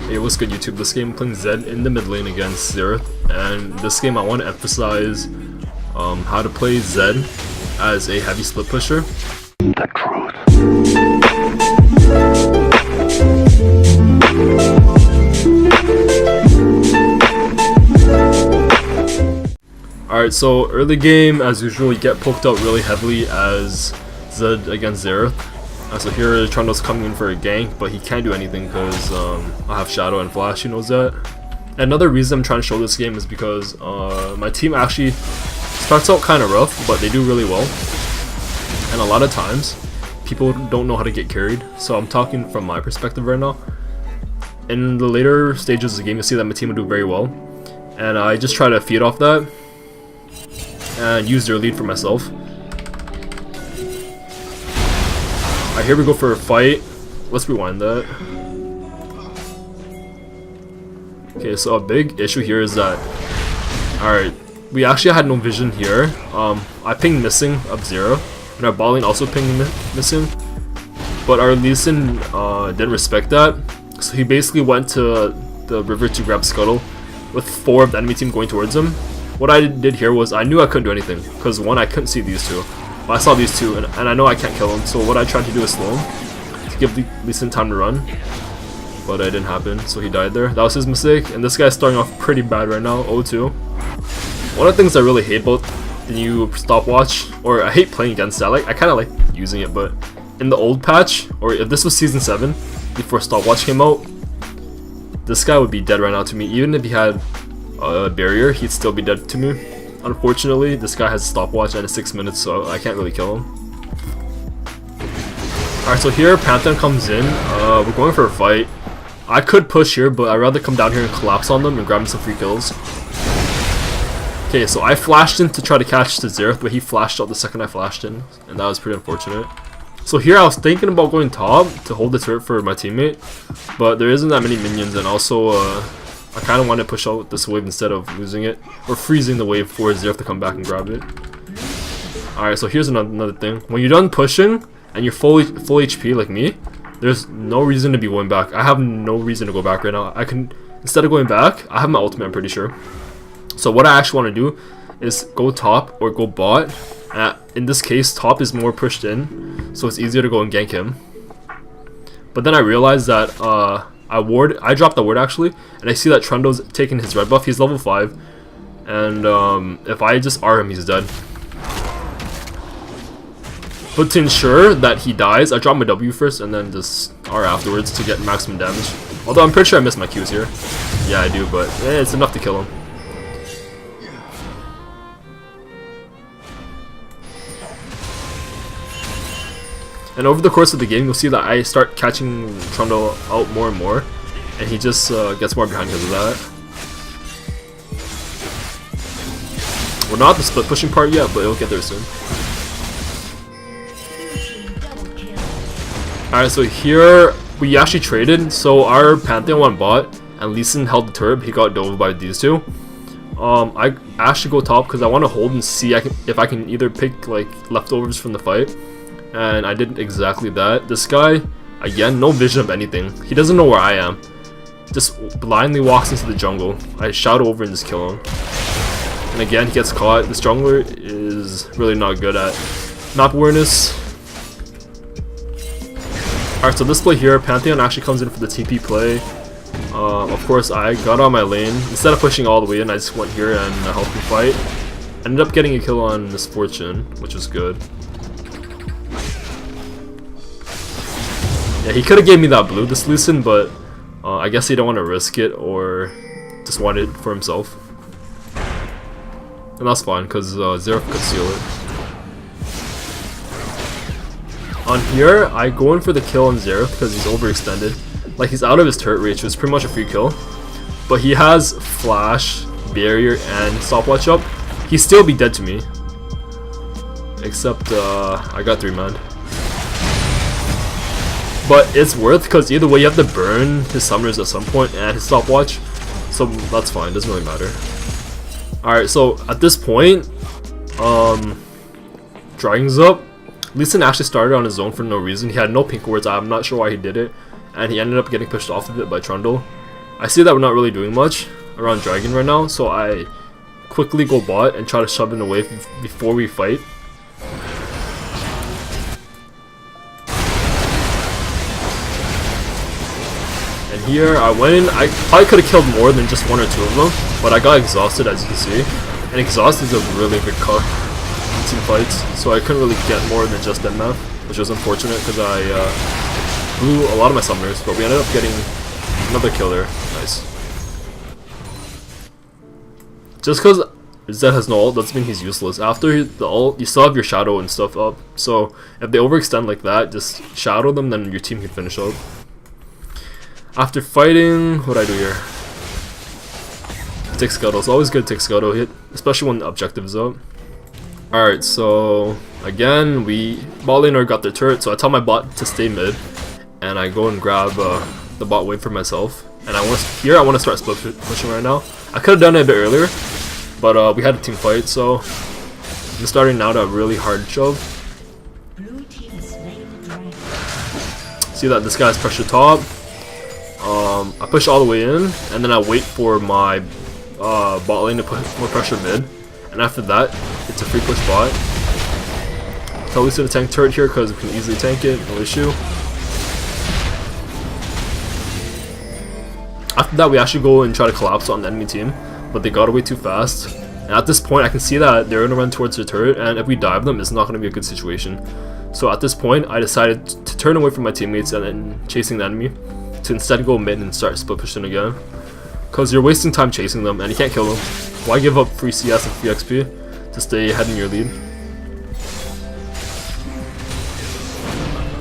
Hey, what's good YouTube? This game I'm playing Zed in the mid lane against Xerath, and this game I want to emphasize how to play Zed as a heavy split pusher. The truth. Alright, so early game, as usual, you get poked out really heavily as Zed against Xerath. So here Trundle's coming in for a gank, but he can't do anything because I have Shadow and Flash, he knows that. Another reason I'm trying to show this game is because my team actually starts out kind of rough, but they do really well. And a lot of times, people don't know how to get carried, so I'm talking from my perspective right now. In the later stages of the game, you'll see that my team will do very well. And I just try to feed off that and use their lead for myself. Alright, here we go for a fight. Let's rewind that. Okay, so a big issue here is that, alright, we actually had no vision here. I pinged missing up 0, and our bot lane also pinged missing. But our Lee Sin didn't respect that, so he basically went to the river to grab Scuttle with 4 of the enemy team going towards him. What I did here was I knew I couldn't do anything, because one, I couldn't see these two. But I saw these two, and I know I can't kill him, so what I tried to do is slow him, to give Lee Sin time to run. But it didn't happen, so he died there. That was his mistake, and this guy's starting off pretty bad right now, 0-2. One of the things I really hate about the new stopwatch, or I hate playing against that, I kind of like using it, but in the old patch, or if this was Season 7, before stopwatch came out, this guy would be dead right now to me. Even if he had a barrier, he'd still be dead to me. Unfortunately, this guy has a stopwatch and it's 6 minutes, so I can't really kill him. Alright, so here Pantheon comes in. We're going for a fight. I could push here, but I'd rather come down here and collapse on them and grab me some free kills. Okay, so I flashed in to try to catch the Xerath, but he flashed out the second I flashed in, and that was pretty unfortunate. So here I was thinking about going top to hold the turret for my teammate, but there isn't that many minions, and also I kind of want to push out this wave instead of losing it, or freezing the wave for Xerath to come back and grab it. Alright, so here's another thing. When you're done pushing, and you're full HP like me, there's no reason to be going back. I have no reason to go back right now. I can, instead of going back, I have my ultimate, I'm pretty sure. So what I actually want to do is go top or go bot. In this case, top is more pushed in, so it's easier to go and gank him. But then I realized that I dropped the ward actually, and I see that Trundle's taking his red buff. He's level 5, and if I just R him, he's dead. But to ensure that he dies, I drop my W first and then just R afterwards to get maximum damage. Although I'm pretty sure I missed my Qs here. Yeah, I do, but it's enough to kill him. And over the course of the game, you'll see that I start catching Trundle out more and more, and he just gets more behind because of that. We're not at the split pushing part yet, but it'll get there soon. Alright, so here we actually traded. So our Pantheon went bot, and Lee Sin held the turret. He got dove by these two. I actually go top because I want to hold and see if I can either pick like leftovers from the fight. And I did exactly that. This guy, again, no vision of anything. He doesn't know where I am. Just blindly walks into the jungle. I shout over and just kill him. And again, he gets caught. This jungler is really not good at map awareness. Alright, so this play here, Pantheon actually comes in for the TP play. Of course, I got on my lane. Instead of pushing all the way in, I just went here and helped him fight. Ended up getting a kill on Misfortune, which was good. Yeah, he could have gave me that blue, this Lee Sin, but I guess he don't want to risk it or just want it for himself. And that's fine, because Xerath could seal it. On here, I go in for the kill on Xerath because he's overextended. Like, he's out of his turret reach, which is pretty much a free kill. But he has Flash, Barrier, and Stopwatch up. He'd still be dead to me. Except, I got 3-man. But it's worth, because either way you have to burn his summoners at some point and his stopwatch, so that's fine, doesn't really matter. Alright, so at this point, Dragon's up. Lee Sin actually started on his own for no reason. He had no pink wards. I'm not sure why he did it, and he ended up getting pushed off of it by Trundle. I see that we're not really doing much around Dragon right now, so I quickly go bot and try to shove it away before we fight. And here I went in. I probably could have killed more than just one or two of them, but I got exhausted, as you can see. And exhaust is a really big cut in team fights, so I couldn't really get more than just MF, which was unfortunate because I blew a lot of my summoners, but we ended up getting another kill there. Nice. Just because Zed has no ult doesn't mean he's useless. After the ult, you still have your shadow and stuff up, so if they overextend like that, just shadow them, then your team can finish up. After fighting, what do I do here? Take Scuttle. It's always good to take Scuttle hit, especially when the objective is up. Alright, so again, bot laner got their turret, so I tell my bot to stay mid, and I go and grab the bot wave for myself. And I want to start split pushing right now. I could have done it a bit earlier, but we had a team fight, so I'm starting now to really hard shove. See that this guy's pressure top. I push all the way in, and then I wait for my bot lane to put more pressure mid, and after that, it's a free push bot. Tell Lisa to tank turret here because we can easily tank it, no issue. After that, we actually go and try to collapse on the enemy team, but they got away too fast. And at this point, I can see that they're gonna run towards the turret, and if we dive them, it's not gonna be a good situation. So at this point, I decided to turn away from my teammates and then chasing the enemy, to instead go mid and start split pushing again. Because you're wasting time chasing them and you can't kill them. Why give up free CS and free XP to stay ahead in your lead?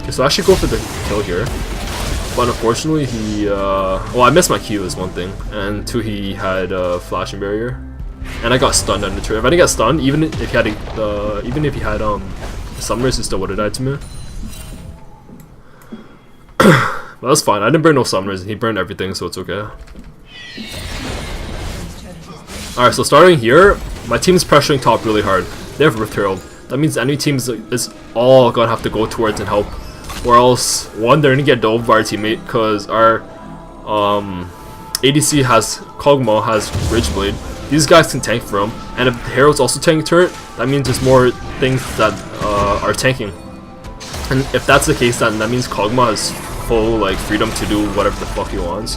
Okay, so I should go for the kill here. But unfortunately well, I missed my Q is one thing, and two, he had flashing barrier. And I got stunned on the turret. If I didn't get stunned, even if he had summoners, he still would have died to me. But that's fine. I didn't burn no summoners, and he burned everything, so it's okay. Alright, so starting here, my team's pressuring top really hard. They have Rift Herald. That means any team is all gonna have to go towards and help. Or else, one, they're gonna get dove by our teammate, because our ADC has Kog'Maw, has Ridgeblade. These guys can tank for him, and if the Herald's also tanking turret, that means there's more things that are tanking. And if that's the case, then that means Kog'Maw has full like freedom to do whatever the fuck he wants.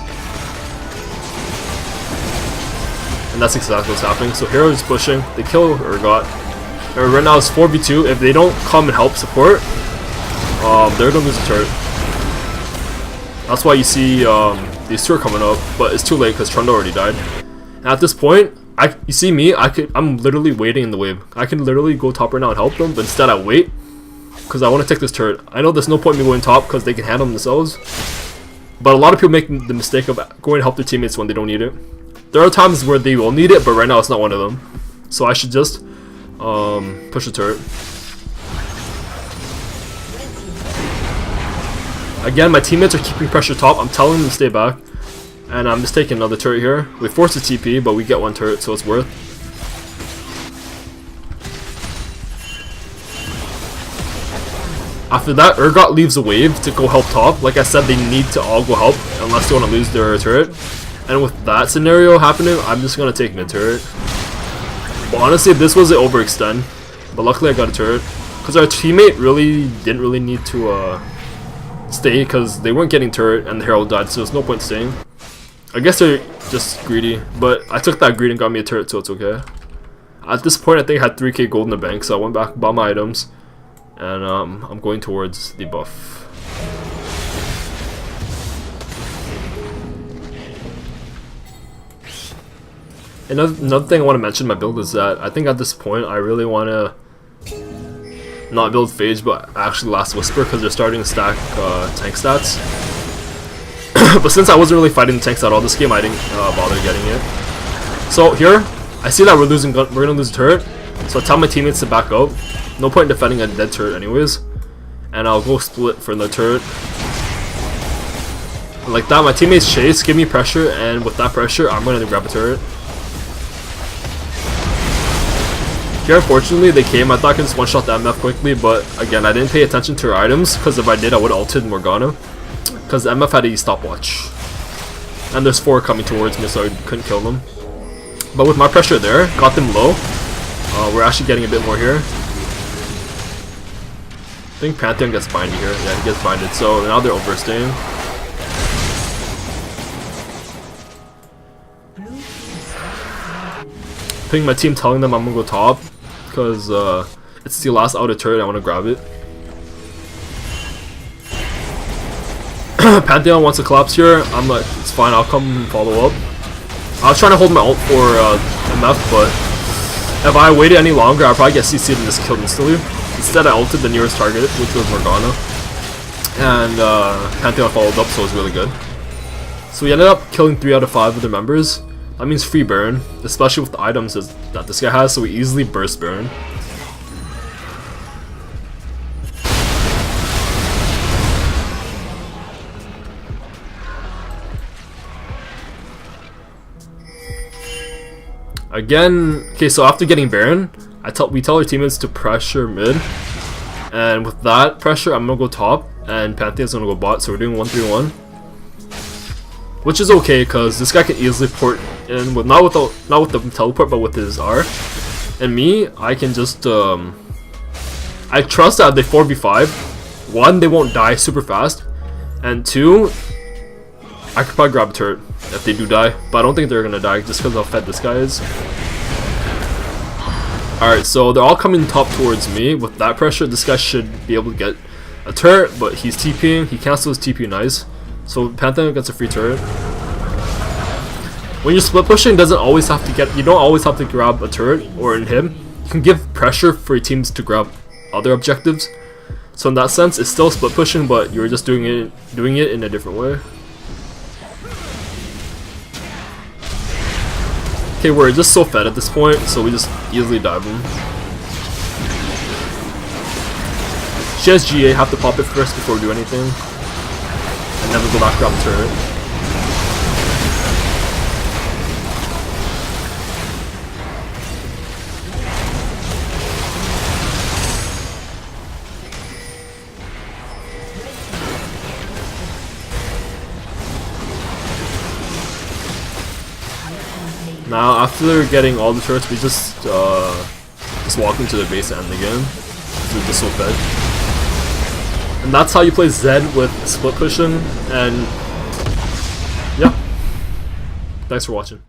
And that's exactly what's happening. So Hero is pushing, they kill Urgot. Right now it's 4v2. If they don't come and help support, they're gonna lose the turret. That's why you see these two are coming up, but it's too late because Trundle already died. And at this point, you see me, I'm literally waiting in the wave. I can literally go top right now and help them, but instead I wait because I want to take this turret. I know there's no point in me going top because they can handle themselves, but a lot of people make the mistake of going to help their teammates when they don't need it. There are times where they will need it, but right now it's not one of them. So I should just push the turret. Again, my teammates are keeping pressure top. I'm telling them to stay back, and I'm just taking another turret here. We force the TP, but we get one turret, so it's worth. After that, Urgot leaves a wave to go help top. Like I said, they need to all go help unless they want to lose their turret. And with that scenario happening, I'm just going to take mid turret. But honestly, this was an overextend. But luckily I got a turret. Because our teammate didn't really need to stay because they weren't getting turret and the Herald died, so there's no point staying. I guess they're just greedy, but I took that greed and got me a turret, so it's okay. At this point, I think I had 3k gold in the bank, so I went back, bought my items. And I'm going towards the buff. Another thing I want to mention in my build is that I think at this point I really want to not build Phage but actually Last Whisper because they're starting to stack tank stats. But since I wasn't really fighting the tanks at all this game, I didn't bother getting it. So here, I see that we're gonna lose a turret, so I tell my teammates to back up. No point in defending a dead turret anyways. And I'll go split for the turret. Like that, my teammates chase, give me pressure, and with that pressure, I'm gonna grab a turret. Here, unfortunately, they came. I thought I could just one-shot the MF quickly, but again, I didn't pay attention to her items, because if I did, I would have ulted Morgana. Because the MF had a stopwatch. And there's 4 coming towards me, so I couldn't kill them. But with my pressure there, got them low. We're actually getting a bit more here. I think Pantheon gets binded here. Yeah, he gets binded. So now they're overstaying. I think my team telling them I'm gonna go top because it's the last outer turret. I want to grab it. Pantheon wants to collapse here. I'm like, it's fine. I'll come and follow up. I was trying to hold my ult for MF, but if I waited any longer, I'd probably get CC'd and just killed instantly. Instead, I ulted the nearest target, which was Morgana, and Pantheon followed up, so it was really good. So we ended up killing 3 out of 5 of the members. That means free burn, especially with the items that this guy has, so we easily burst burn. Again, okay, so after getting Baron, we tell our teammates to pressure mid, and with that pressure, I'm gonna go top, and Pantheon's gonna go bot. So we're doing 1-3-1, which is okay because this guy can easily port in with not with the teleport, but with his R. And me, I can just I trust that they 4v5. 1, they won't die super fast, and 2, I could probably grab a turret if they do die, but I don't think they're gonna die just because how fed this guy is. Alright, so they're all coming top towards me. With that pressure, this guy should be able to get a turret, but he's TPing. He cancels his TP nice. So Pantheon gets a free turret. When you're split pushing, doesn't always have to you don't always have to grab a turret or in him. You can give pressure for your teams to grab other objectives. So in that sense, it's still split pushing, but you're just doing it in a different way. Okay, we're just so fed at this point, so we just easily dive him. She has GA, have to pop it first before we do anything. And then we go back grab the turret. Now, after getting all the turrets, we just walk into the base and end again. So we're just so fed. And that's how you play ZED with split pushing. And yeah, thanks for watching.